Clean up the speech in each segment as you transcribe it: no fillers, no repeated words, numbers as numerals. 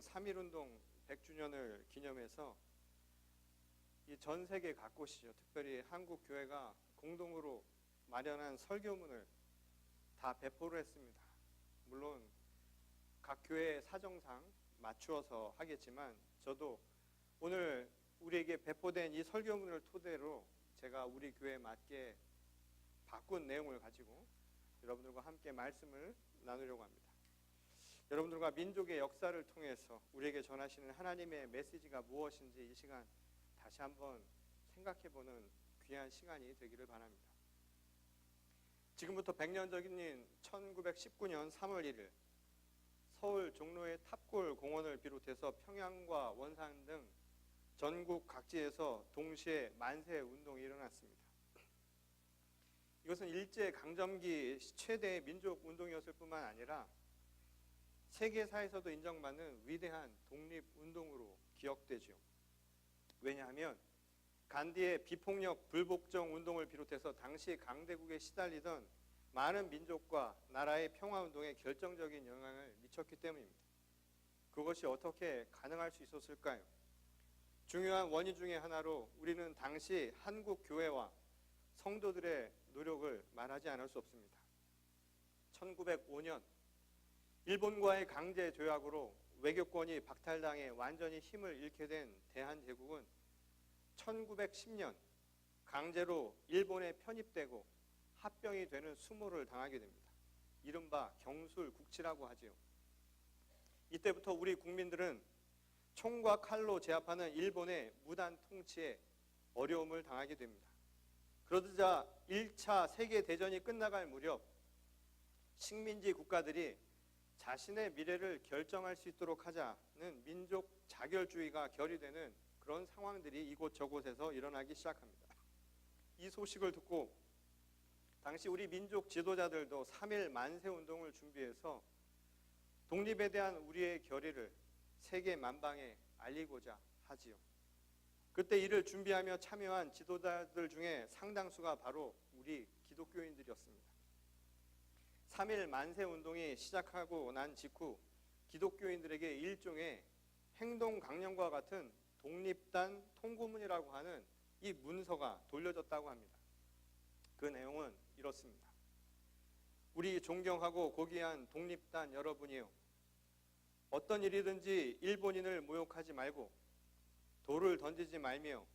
3.1운동 100주년을 기념해서 이 전 세계 곳이죠. 특별히 한국 교회가 공동으로 마련한 설교문을 다 배포를 했습니다. 물론 각 교회의 사정상 맞추어서 하겠지만 저도 오늘 우리에게 배포된 이 설교문을 토대로 제가 우리 교회에 맞게 바꾼 내용을 가지고 여러분들과 함께 말씀을 나누려고 합니다. 여러분들과 민족의 역사를 통해서 우리에게 전하시는 하나님의 메시지가 무엇인지 이 시간 다시 한번 생각해보는 귀한 시간이 되기를 바랍니다. 지금부터 100년 전인 1919년 3월 1일 서울 종로의 탑골 공원을 비롯해서 평양과 원산 등 전국 각지에서 동시에 만세 운동이 일어났습니다. 이것은 일제강점기 최대의 민족 운동이었을 뿐만 아니라 세계사에서도 인정받는 위대한 독립운동으로 기억되죠. 왜냐하면 간디의 비폭력 불복종 운동을 비롯해서 당시 강대국에 시달리던 많은 민족과 나라의 평화운동에 결정적인 영향을 미쳤기 때문입니다. 그것이 어떻게 가능할 수 있었을까요? 중요한 원인 중에 하나로 우리는 당시 한국 교회와 성도들의 노력을 말하지 않을 수 없습니다. 1905년 일본과의 강제 조약으로 외교권이 박탈당해 완전히 힘을 잃게 된 대한제국은 1910년 강제로 일본에 편입되고 합병이 되는 수모를 당하게 됩니다. 이른바 경술국치라고 하지요. 이때부터 우리 국민들은 총과 칼로 제압하는 일본의 무단 통치에 어려움을 당하게 됩니다. 그러자 1차 세계대전이 끝나갈 무렵 식민지 국가들이 자신의 미래를 결정할 수 있도록 하자는 민족 자결주의가 결의되는 그런 상황들이 이곳저곳에서 일어나기 시작합니다. 이 소식을 듣고 당시 우리 민족 지도자들도 3.1 만세운동을 준비해서 독립에 대한 우리의 결의를 세계 만방에 알리고자 하지요. 그때 이를 준비하며 참여한 지도자들 중에 상당수가 바로 우리 기독교인들이었습니다. 3.1 만세운동이 시작하고 난 직후 기독교인들에게 일종의 행동강령과 같은 독립단 통고문이라고 하는 이 문서가 돌려졌다고 합니다. 그 내용은 이렇습니다. 우리 존경하고 고귀한 독립단 여러분이요. 어떤 일이든지 일본인을 모욕하지 말고 돌을 던지지 말며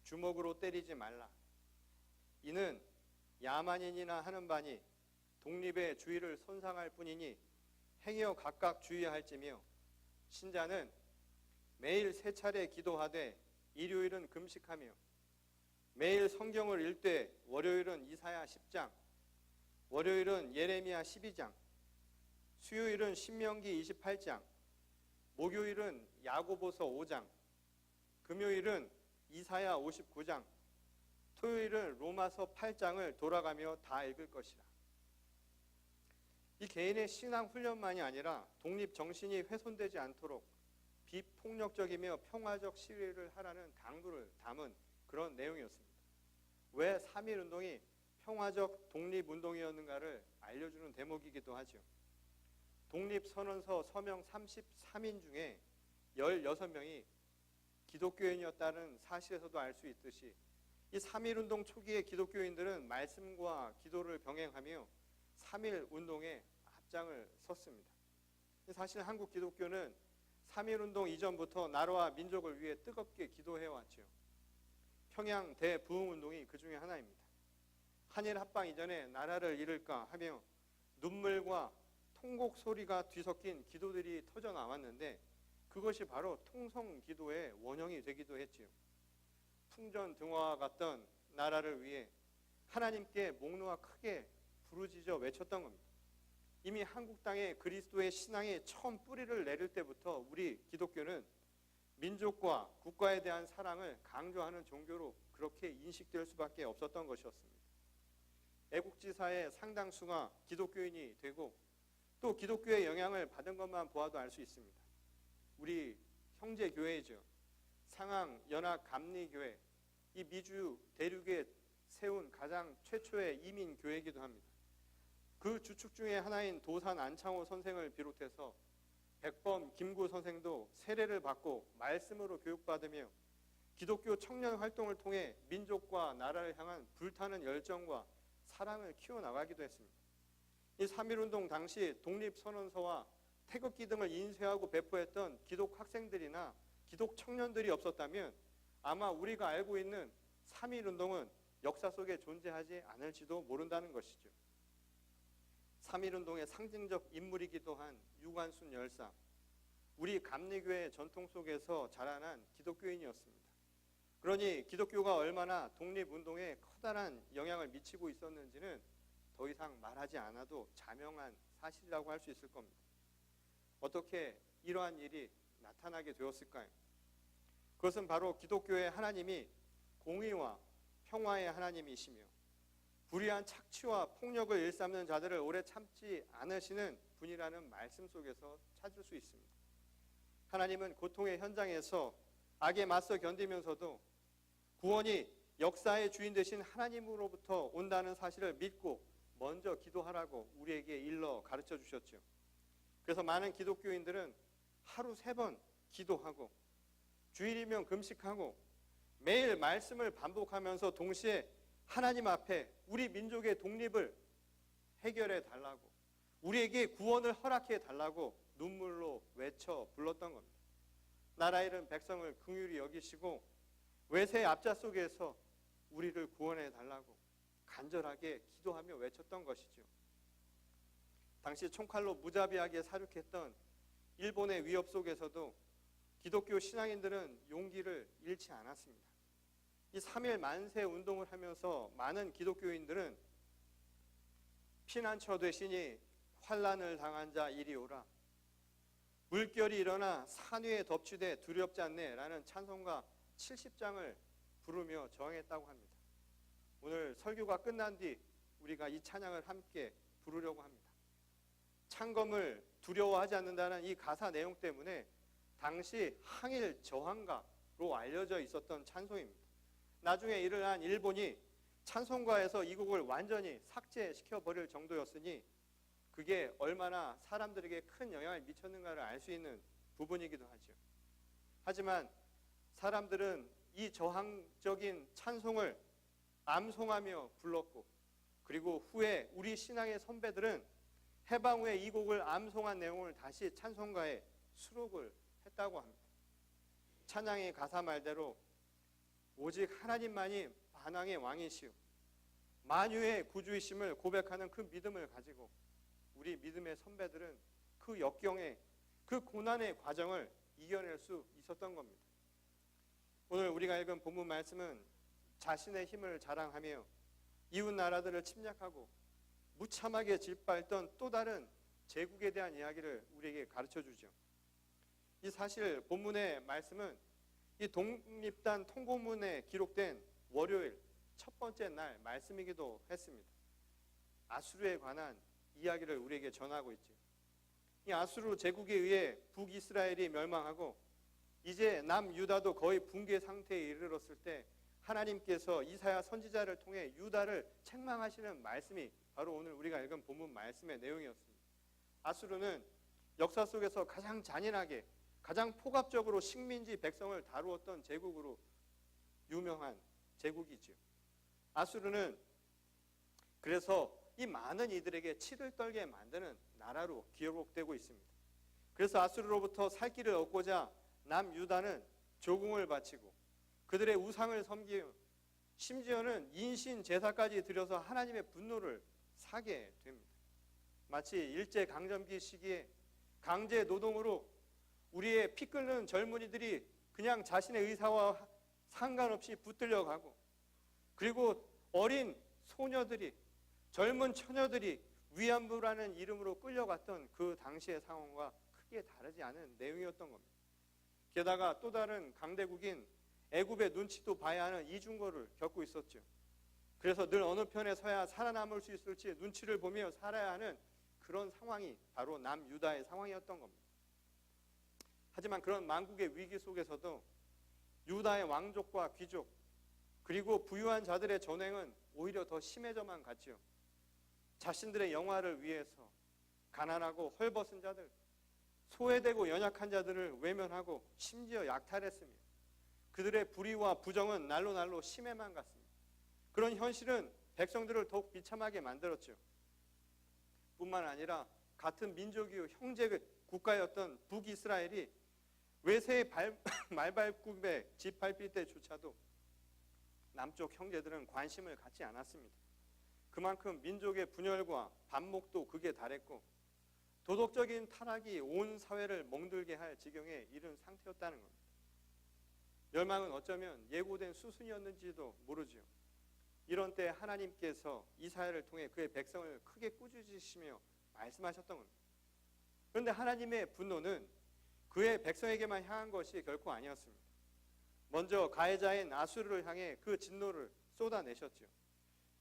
주먹으로 때리지 말라. 이는 야만인이나 하는 바니 독립의 주의를 손상할 뿐이니 행여 각각 주의할지며 신자는 매일 3차례 기도하되 일요일은 금식하며 매일 성경을 읽되 월요일은 이사야 10장, 월요일은 예레미야 12장, 수요일은 신명기 28장, 목요일은 야고보서 5장, 금요일은 이사야 59장, 토요일은 로마서 8장을 돌아가며 다 읽을 것이라. 이 개인의 신앙 훈련만이 아니라 독립 정신이 훼손되지 않도록 비폭력적이며 평화적 시위를 하라는 당부를 담은 그런 내용이었습니다. 왜 3.1 운동이 평화적 독립운동이었는가를 알려주는 대목이기도 하죠. 독립선언서 서명 33인 중에 16명이 기독교인이었다는 사실에서도 알 수 있듯이 이 3.1 운동 초기의 기독교인들은 말씀과 기도를 병행하며 3.1 운동에 앞장을 섰습니다. 사실 한국 기독교는 3.1 운동 이전부터 나라와 민족을 위해 뜨겁게 기도해왔죠. 평양 대부흥 운동이 그 중에 하나입니다. 한일 합방 이전에 나라를 잃을까 하며 눈물과 통곡 소리가 뒤섞인 기도들이 터져 나왔는데 그것이 바로 통성 기도의 원형이 되기도 했지요. 풍전등화와 같던 나라를 위해 하나님께 목 놓아 크게 부르짖어 외쳤던 겁니다. 이미 한국 땅에 그리스도의 신앙이 처음 뿌리를 내릴 때부터 우리 기독교는 민족과 국가에 대한 사랑을 강조하는 종교로 그렇게 인식될 수밖에 없었던 것이었습니다. 애국지사의 상당수가 기독교인이 되고 또 기독교의 영향을 받은 것만 보아도 알 수 있습니다. 우리 형제교회죠. 상항연합감리교회, 이 미주 대륙에 세운 가장 최초의 이민교회이기도 합니다. 그 주축 중에 하나인 도산 안창호 선생을 비롯해서 백범 김구 선생도 세례를 받고 말씀으로 교육받으며 기독교 청년 활동을 통해 민족과 나라를 향한 불타는 열정과 사랑을 키워나가기도 했습니다. 이 3.1운동 당시 독립선언서와 태극기 등을 인쇄하고 배포했던 기독 학생들이나 기독 청년들이 없었다면 아마 우리가 알고 있는 3.1운동은 역사 속에 존재하지 않을지도 모른다는 것이죠. 3.1운동의 상징적 인물이기도 한 유관순 열사, 우리 감리교회 전통 속에서 자라난 기독교인이었습니다. 그러니 기독교가 얼마나 독립운동에 커다란 영향을 미치고 있었는지는 더 이상 말하지 않아도 자명한 사실이라고 할 수 있을 겁니다. 어떻게 이러한 일이 나타나게 되었을까요? 그것은 바로 기독교의 하나님이 공의와 평화의 하나님이시며 불의한 착취와 폭력을 일삼는 자들을 오래 참지 않으시는 분이라는 말씀 속에서 찾을 수 있습니다. 하나님은 고통의 현장에서 악에 맞서 견디면서도 구원이 역사의 주인 되신 하나님으로부터 온다는 사실을 믿고 먼저 기도하라고 우리에게 일러 가르쳐 주셨죠. 그래서 많은 기독교인들은 하루 3번 기도하고 주일이면 금식하고 매일 말씀을 반복하면서 동시에 하나님 앞에 우리 민족의 독립을 해결해 달라고, 우리에게 구원을 허락해 달라고 눈물로 외쳐 불렀던 겁니다. 나라 잃은 백성을 긍휼히 여기시고 외세의 압자 속에서 우리를 구원해 달라고 간절하게 기도하며 외쳤던 것이죠. 당시 총칼로 무자비하게 사륙했던 일본의 위협 속에서도 기독교 신앙인들은 용기를 잃지 않았습니다. 이 3.1 만세 운동을 하면서 많은 기독교인들은 피난처 되시니 환난을 당한 자 이리 오라, 물결이 일어나 산 위에 덮치되 두렵지 않네 라는 찬송가 70장을 부르며 저항했다고 합니다. 오늘 설교가 끝난 뒤 우리가 이 찬양을 함께 부르려고 합니다. 창검을 두려워하지 않는다는 이 가사 내용 때문에 당시 항일 저항가로 알려져 있었던 찬송입니다. 나중에 일어난 일본이 찬송가에서 이 곡을 완전히 삭제시켜버릴 정도였으니 그게 얼마나 사람들에게 큰 영향을 미쳤는가를 알 수 있는 부분이기도 하죠. 하지만 사람들은 이 저항적인 찬송을 암송하며 불렀고, 그리고 후에 우리 신앙의 선배들은 해방 후에 이 곡을 암송한 내용을 다시 찬송가에 수록을 했다고 합니다. 찬양의 가사 말대로 오직 하나님만이 만왕의 왕이시오, 만유의 구주이심을 고백하는 그 믿음을 가지고 우리 믿음의 선배들은 그 역경의, 그 고난의 과정을 이겨낼 수 있었던 겁니다. 오늘 우리가 읽은 본문 말씀은 자신의 힘을 자랑하며 이웃 나라들을 침략하고 무참하게 짓밟던 또 다른 제국에 대한 이야기를 우리에게 가르쳐 주죠. 이 사실 본문의 말씀은 이 독립단 통고문에 기록된 월요일 첫 번째 날 말씀이기도 했습니다. 아수르에 관한 이야기를 우리에게 전하고 있죠. 이 아수르 제국에 의해 북이스라엘이 멸망하고 이제 남유다도 거의 붕괴 상태에 이르렀을 때 하나님께서 이사야 선지자를 통해 유다를 책망하시는 말씀이 바로 오늘 우리가 읽은 본문 말씀의 내용이었습니다. 아수르는 역사 속에서 가장 잔인하게, 가장 폭압적으로 식민지 백성을 다루었던 제국으로 유명한 제국이죠. 아수르는 그래서 이 많은 이들에게 치를 떨게 만드는 나라로 기록되고 있습니다. 그래서 아수르로부터 살 길을 얻고자 남유다는 조공을 바치고 그들의 우상을 섬기며 심지어는 인신 제사까지 드려서 하나님의 분노를 사게 됩니다. 마치 일제강점기 시기에 강제 노동으로 우리의 피 끓는 젊은이들이 그냥 자신의 의사와 상관없이 붙들려가고, 그리고 어린 소녀들이, 젊은 처녀들이 위안부라는 이름으로 끌려갔던 그 당시의 상황과 크게 다르지 않은 내용이었던 겁니다. 게다가 또 다른 강대국인 애굽의 눈치도 봐야 하는 이중거를 겪고 있었죠. 그래서 늘 어느 편에 서야 살아남을 수 있을지 눈치를 보며 살아야 하는 그런 상황이 바로 남유다의 상황이었던 겁니다. 하지만 그런 만국의 위기 속에서도 유다의 왕족과 귀족, 그리고 부유한 자들의 전횡은 오히려 더 심해져만 갔죠. 자신들의 영화를 위해서 가난하고 헐벗은 자들, 소외되고 연약한 자들을 외면하고 심지어 약탈했으며 그들의 불의와 부정은 날로 날로 심해만 갔습니다. 그런 현실은 백성들을 더욱 비참하게 만들었죠. 뿐만 아니라 같은 민족이요 형제 국가였던 북이스라엘이 외세의 말발굽에 집 밟힐 때조차도 남쪽 형제들은 관심을 갖지 않았습니다. 그만큼 민족의 분열과 반목도 극에 달했고 도덕적인 타락이 온 사회를 멍들게 할 지경에 이른 상태였다는 겁니다. 멸망은 어쩌면 예고된 수순이었는지도 모르지요. 이런 때 하나님께서 이사야를 통해 그의 백성을 크게 꾸짖으시며 말씀하셨던 겁니다. 그런데 하나님의 분노는 그의 백성에게만 향한 것이 결코 아니었습니다. 먼저 가해자인 아수르를 향해 그 진노를 쏟아내셨죠.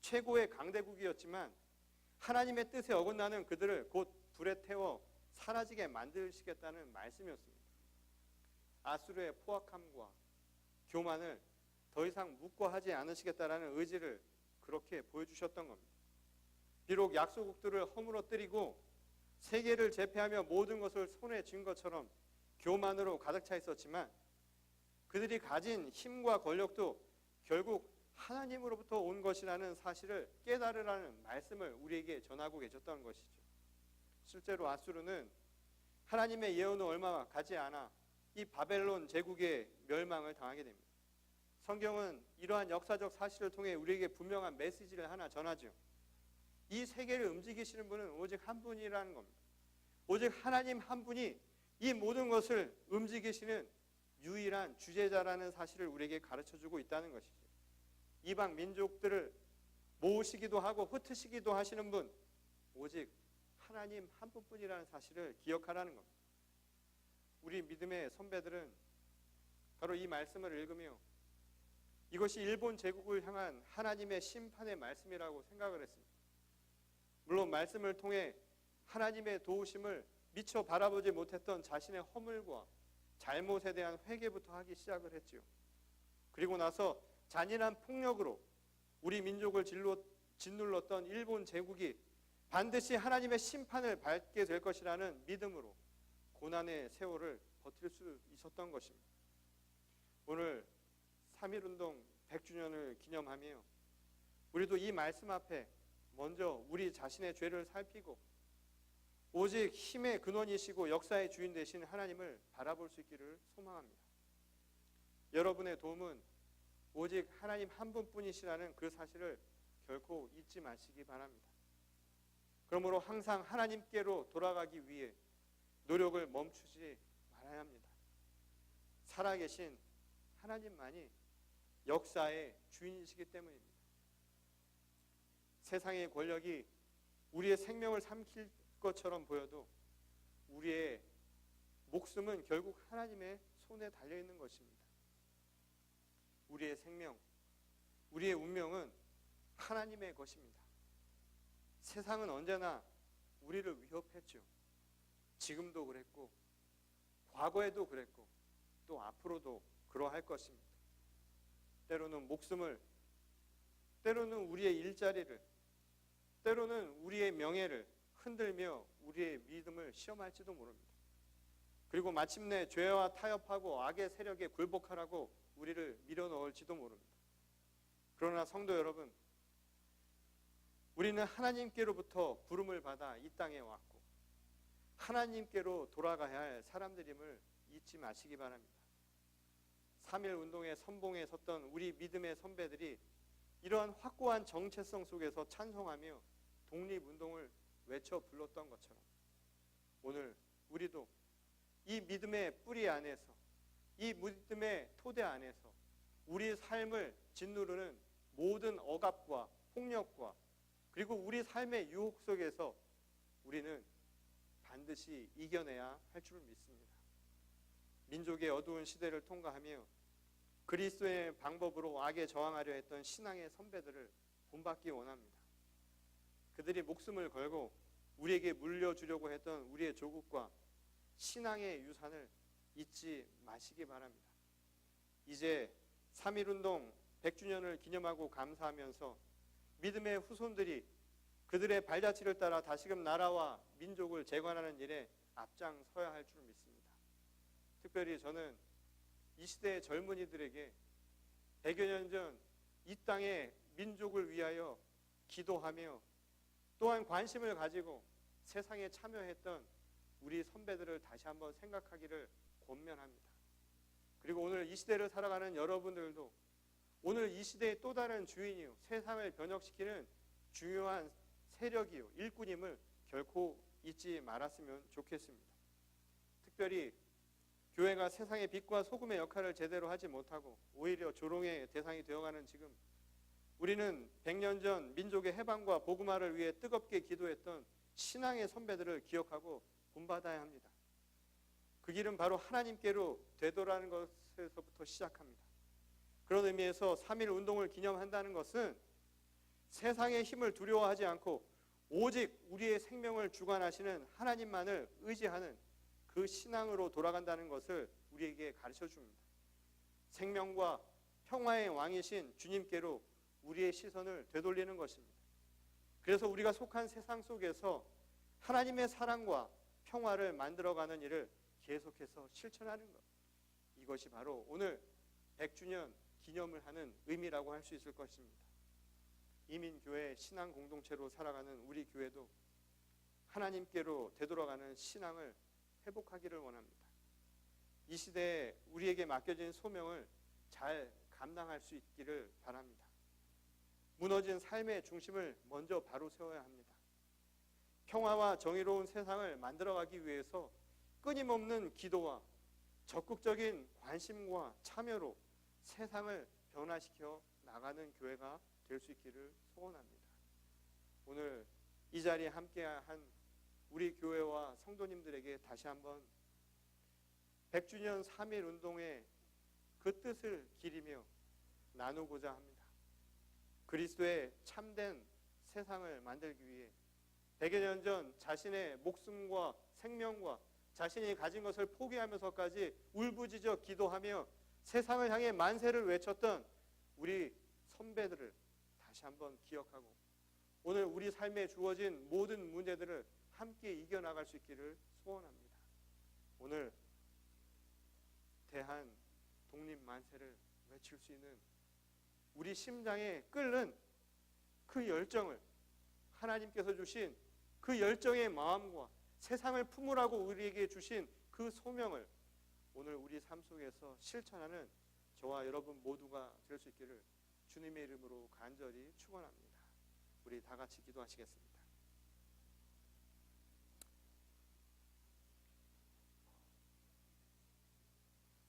최고의 강대국이었지만 하나님의 뜻에 어긋나는 그들을 곧 불에 태워 사라지게 만드시겠다는 말씀이었습니다. 아수르의 포악함과 교만을 더 이상 묵과하지 않으시겠다라는 의지를 그렇게 보여주셨던 겁니다. 비록 약소국들을 허물어뜨리고 세계를 제패하며 모든 것을 손에 쥔 것처럼 교만으로 가득 차 있었지만 그들이 가진 힘과 권력도 결국 하나님으로부터 온 것이라는 사실을 깨달으라는 말씀을 우리에게 전하고 계셨던 것이죠. 실제로 아수르는 하나님의 예언은 얼마 가지 않아 이 바벨론 제국의 멸망을 당하게 됩니다. 성경은 이러한 역사적 사실을 통해 우리에게 분명한 메시지를 하나 전하죠. 이 세계를 움직이시는 분은 오직 한 분이라는 겁니다. 오직 하나님 한 분이 이 모든 것을 움직이시는 유일한 주제자라는 사실을 우리에게 가르쳐주고 있다는 것이죠. 이방 민족들을 모으시기도 하고 흩으시기도 하시는 분 오직 하나님 한 분뿐이라는 사실을 기억하라는 겁니다. 우리 믿음의 선배들은 바로 이 말씀을 읽으며 이것이 일본 제국을 향한 하나님의 심판의 말씀이라고 생각을 했습니다. 물론 말씀을 통해 하나님의 도우심을 미처 바라보지 못했던 자신의 허물과 잘못에 대한 회개부터 하기 시작을 했지요. 그리고 나서 잔인한 폭력으로 우리 민족을 짓눌렀던 일본 제국이 반드시 하나님의 심판을 받게 될 것이라는 믿음으로 고난의 세월을 버틸 수 있었던 것입니다. 오늘 3.1운동 100주년을 기념하며 우리도 이 말씀 앞에 먼저 우리 자신의 죄를 살피고 오직 힘의 근원이시고 역사의 주인 되신 하나님을 바라볼 수 있기를 소망합니다. 여러분의 도움은 오직 하나님 한 분뿐이시라는 그 사실을 결코 잊지 마시기 바랍니다. 그러므로 항상 하나님께로 돌아가기 위해 노력을 멈추지 말아야 합니다. 살아계신 하나님만이 역사의 주인이시기 때문입니다. 세상의 권력이 우리의 생명을 삼킬 것처럼 보여도 우리의 목숨은 결국 하나님의 손에 달려있는 것입니다. 우리의 생명, 우리의 운명은 하나님의 것입니다. 세상은 언제나 우리를 위협했죠. 지금도 그랬고 과거에도 그랬고 또 앞으로도 그러할 것입니다. 때로는 목숨을, 때로는 우리의 일자리를, 때로는 우리의 명예를 흔들며 우리의 믿음을 시험할지도 모릅니다. 그리고 마침내 죄와 타협하고 악의 세력에 굴복하라고 우리를 밀어넣을지도 모릅니다. 그러나 성도 여러분, 우리는 하나님께로부터 부름을 받아 이 땅에 왔고 하나님께로 돌아가야 할 사람들임을 잊지 마시기 바랍니다. 3.1운동의 선봉에 섰던 우리 믿음의 선배들이 이러한 확고한 정체성 속에서 찬송하며 독립운동을 외쳐 불렀던 것처럼 오늘 우리도 이 믿음의 뿌리 안에서, 이 믿음의 토대 안에서 우리 삶을 짓누르는 모든 억압과 폭력과 그리고 우리 삶의 유혹 속에서 우리는 반드시 이겨내야 할 줄 믿습니다. 민족의 어두운 시대를 통과하며 그리스도의 방법으로 악에 저항하려 했던 신앙의 선배들을 본받기 원합니다. 그들이 목숨을 걸고 우리에게 물려주려고 했던 우리의 조국과 신앙의 유산을 잊지 마시기 바랍니다. 이제 3.1운동 100주년을 기념하고 감사하면서 믿음의 후손들이 그들의 발자취를 따라 다시금 나라와 민족을 재건하는 일에 앞장서야 할 줄 믿습니다. 특별히 저는 이 시대의 젊은이들에게 100여 년 전 이 땅의 민족을 위하여 기도하며 또한 관심을 가지고 세상에 참여했던 우리 선배들을 다시 한번 생각하기를 권면합니다. 그리고 오늘 이 시대를 살아가는 여러분들도 오늘 이 시대의 또 다른 주인이요, 세상을 변혁시키는 중요한 세력이요, 일꾼임을 결코 잊지 말았으면 좋겠습니다. 특별히 교회가 세상의 빛과 소금의 역할을 제대로 하지 못하고 오히려 조롱의 대상이 되어가는 지금, 우리는 100년 전 민족의 해방과 복음화를 위해 뜨겁게 기도했던 신앙의 선배들을 기억하고 본받아야 합니다. 그 길은 바로 하나님께로 되돌아가는 것에서부터 시작합니다. 그런 의미에서 3.1 운동을 기념한다는 것은 세상의 힘을 두려워하지 않고 오직 우리의 생명을 주관하시는 하나님만을 의지하는 그 신앙으로 돌아간다는 것을 우리에게 가르쳐 줍니다. 생명과 평화의 왕이신 주님께로 우리의 시선을 되돌리는 것입니다. 그래서 우리가 속한 세상 속에서 하나님의 사랑과 평화를 만들어가는 일을 계속해서 실천하는 것, 이것이 바로 오늘 100주년 기념을 하는 의미라고 할 수 있을 것입니다. 이민교회 신앙 공동체로 살아가는 우리 교회도 하나님께로 되돌아가는 신앙을 회복하기를 원합니다. 이 시대에 우리에게 맡겨진 소명을 잘 감당할 수 있기를 바랍니다. 무너진 삶의 중심을 먼저 바로 세워야 합니다. 평화와 정의로운 세상을 만들어가기 위해서 끊임없는 기도와 적극적인 관심과 참여로 세상을 변화시켜 나가는 교회가 될 수 있기를 소원합니다. 오늘 이 자리에 함께한 우리 교회와 성도님들에게 다시 한번 100주년 3.1 운동의 그 뜻을 기리며 나누고자 합니다. 그리스도의 참된 세상을 만들기 위해 100여 년 전 자신의 목숨과 생명과 자신이 가진 것을 포기하면서까지 울부짖어 기도하며 세상을 향해 만세를 외쳤던 우리 선배들을 다시 한번 기억하고 오늘 우리 삶에 주어진 모든 문제들을 함께 이겨나갈 수 있기를 소원합니다. 오늘 대한 독립만세를 외칠 수 있는 우리 심장에 끓는 그 열정을, 하나님께서 주신 그 열정의 마음과 세상을 품으라고 우리에게 주신 그 소명을 오늘 우리 삶 속에서 실천하는 저와 여러분 모두가 될 수 있기를 주님의 이름으로 간절히 축원합니다. 우리 다 같이 기도하시겠습니다.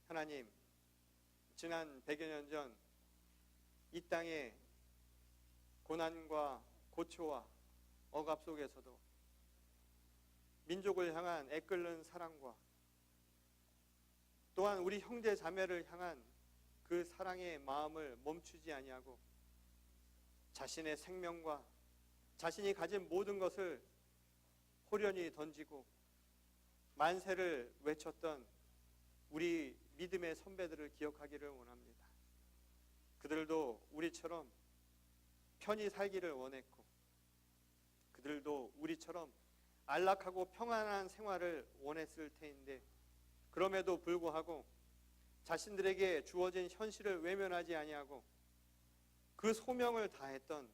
하나님, 지난 100여 년 전 이 땅의 고난과 고초와 억압 속에서도 민족을 향한 애끓는 사랑과 또한 우리 형제 자매를 향한 그 사랑의 마음을 멈추지 아니하고 자신의 생명과 자신이 가진 모든 것을 호련히 던지고 만세를 외쳤던 우리 믿음의 선배들을 기억하기를 원합니다. 그들도 우리처럼 편히 살기를 원했고 그들도 우리처럼 안락하고 평안한 생활을 원했을 테인데 그럼에도 불구하고 자신들에게 주어진 현실을 외면하지 아니하고 그 소명을 다했던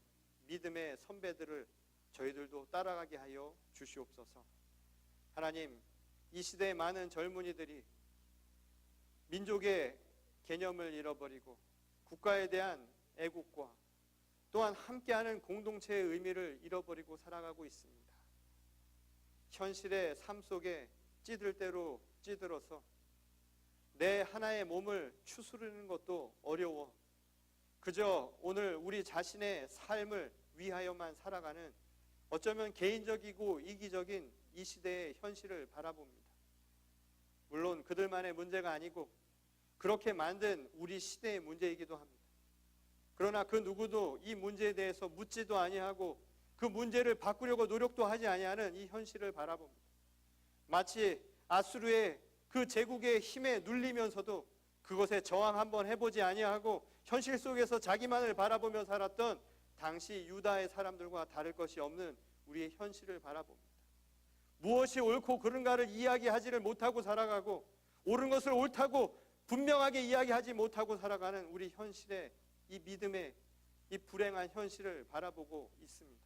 믿음의 선배들을 저희들도 따라가게 하여 주시옵소서. 하나님, 이 시대의 많은 젊은이들이 민족의 개념을 잃어버리고 국가에 대한 애국과 또한 함께하는 공동체의 의미를 잃어버리고 살아가고 있습니다. 현실의 삶 속에 찌들 대로 찌들어서 내 하나의 몸을 추스르는 것도 어려워 그저 오늘 우리 자신의 삶을 위하여만 살아가는 어쩌면 개인적이고 이기적인 이 시대의 현실을 바라봅니다. 물론 그들만의 문제가 아니고 그렇게 만든 우리 시대의 문제이기도 합니다. 그러나 그 누구도 이 문제에 대해서 묻지도 아니하고 그 문제를 바꾸려고 노력도 하지 아니하는 이 현실을 바라봅니다. 마치 아수르의 그 제국의 힘에 눌리면서도 그것에 저항 한번 해보지 아니하고 현실 속에서 자기만을 바라보며 살았던 당시 유다의 사람들과 다를 것이 없는 우리의 현실을 바라봅니다. 무엇이 옳고 그른가를 이야기하지를 못하고 살아가고 옳은 것을 옳다고 분명하게 이야기하지 못하고 살아가는 우리 현실의 이 믿음의 이 불행한 현실을 바라보고 있습니다.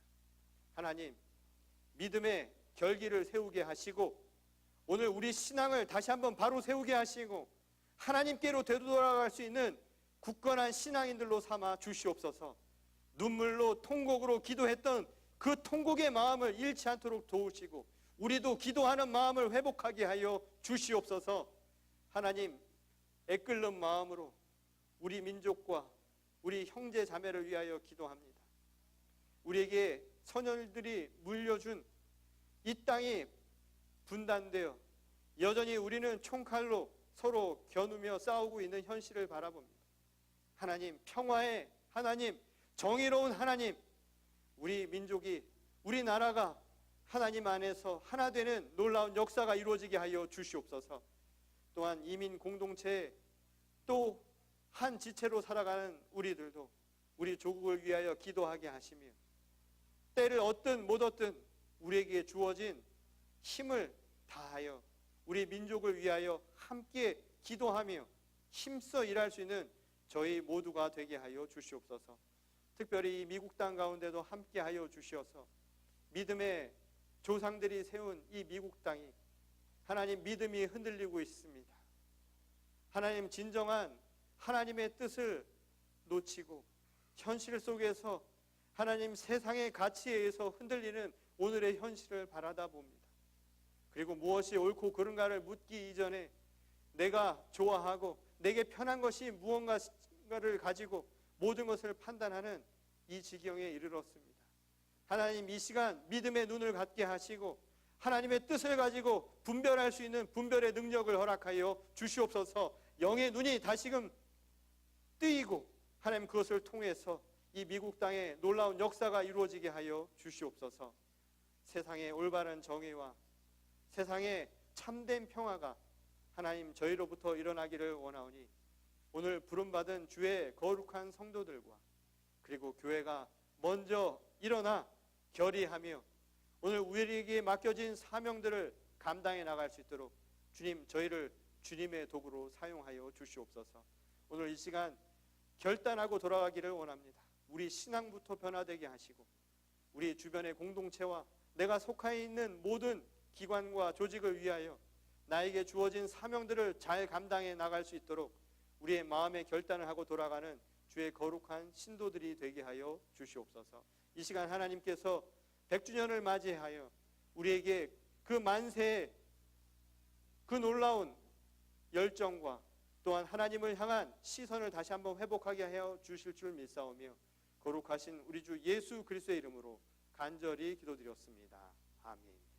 하나님, 믿음의 결기를 세우게 하시고 오늘 우리 신앙을 다시 한번 바로 세우게 하시고 하나님께로 되돌아갈 수 있는 굳건한 신앙인들로 삼아 주시옵소서. 눈물로 통곡으로 기도했던 그 통곡의 마음을 잃지 않도록 도우시고 우리도 기도하는 마음을 회복하게 하여 주시옵소서. 하나님, 애끓는 마음으로 우리 민족과 우리 형제 자매를 위하여 기도합니다. 우리에게 선열들이 물려준 이 땅이 분단되어 여전히 우리는 총칼로 서로 겨누며 싸우고 있는 현실을 바라봅니다. 하나님, 평화의 하나님, 정의로운 하나님, 우리 민족이, 우리나라가 하나님 안에서 하나 되는 놀라운 역사가 이루어지게 하여 주시옵소서. 또한 이민 공동체에 또 한 지체로 살아가는 우리들도 우리 조국을 위하여 기도하게 하시며 때를 얻든 못 얻든 우리에게 주어진 힘을 다하여 우리 민족을 위하여 함께 기도하며 힘써 일할 수 있는 저희 모두가 되게 하여 주시옵소서. 특별히 이 미국 땅 가운데도 함께 하여 주시어서 믿음의 조상들이 세운 이 미국 땅이 하나님 믿음이 흔들리고 있습니다. 하나님, 진정한 하나님의 뜻을 놓치고 현실 속에서 하나님 세상의 가치에 의해서 흔들리는 오늘의 현실을 바라다 봅니다. 그리고 무엇이 옳고 그른가를 묻기 이전에 내가 좋아하고 내게 편한 것이 무언가를 가지고 모든 것을 판단하는 이 지경에 이르렀습니다. 하나님, 이 시간 믿음의 눈을 갖게 하시고 하나님의 뜻을 가지고 분별할 수 있는 분별의 능력을 허락하여 주시옵소서. 영의 눈이 다시금 뜨이고 하나님 그것을 통해서 이 미국 땅에 놀라운 역사가 이루어지게 하여 주시옵소서. 세상의 올바른 정의와 세상의 참된 평화가 하나님 저희로부터 일어나기를 원하오니 오늘 부름받은 주의 거룩한 성도들과 그리고 교회가 먼저 일어나 결의하며 오늘 우리에게 맡겨진 사명들을 감당해 나갈 수 있도록 주님, 저희를 주님의 도구로 사용하여 주시옵소서. 오늘 이 시간 결단하고 돌아가기를 원합니다. 우리 신앙부터 변화되게 하시고 우리 주변의 공동체와 내가 속해 있는 모든 기관과 조직을 위하여 나에게 주어진 사명들을 잘 감당해 나갈 수 있도록 우리의 마음의 결단을 하고 돌아가는 주의 거룩한 신도들이 되게 하여 주시옵소서. 이 시간 하나님께서 100주년을 맞이하여 우리에게 그 만세의 그 놀라운 열정과 또한 하나님을 향한 시선을 다시 한번 회복하게 하여 주실 줄 믿사오며 거룩하신 우리 주 예수 그리스도의 이름으로 간절히 기도드렸습니다. 아멘.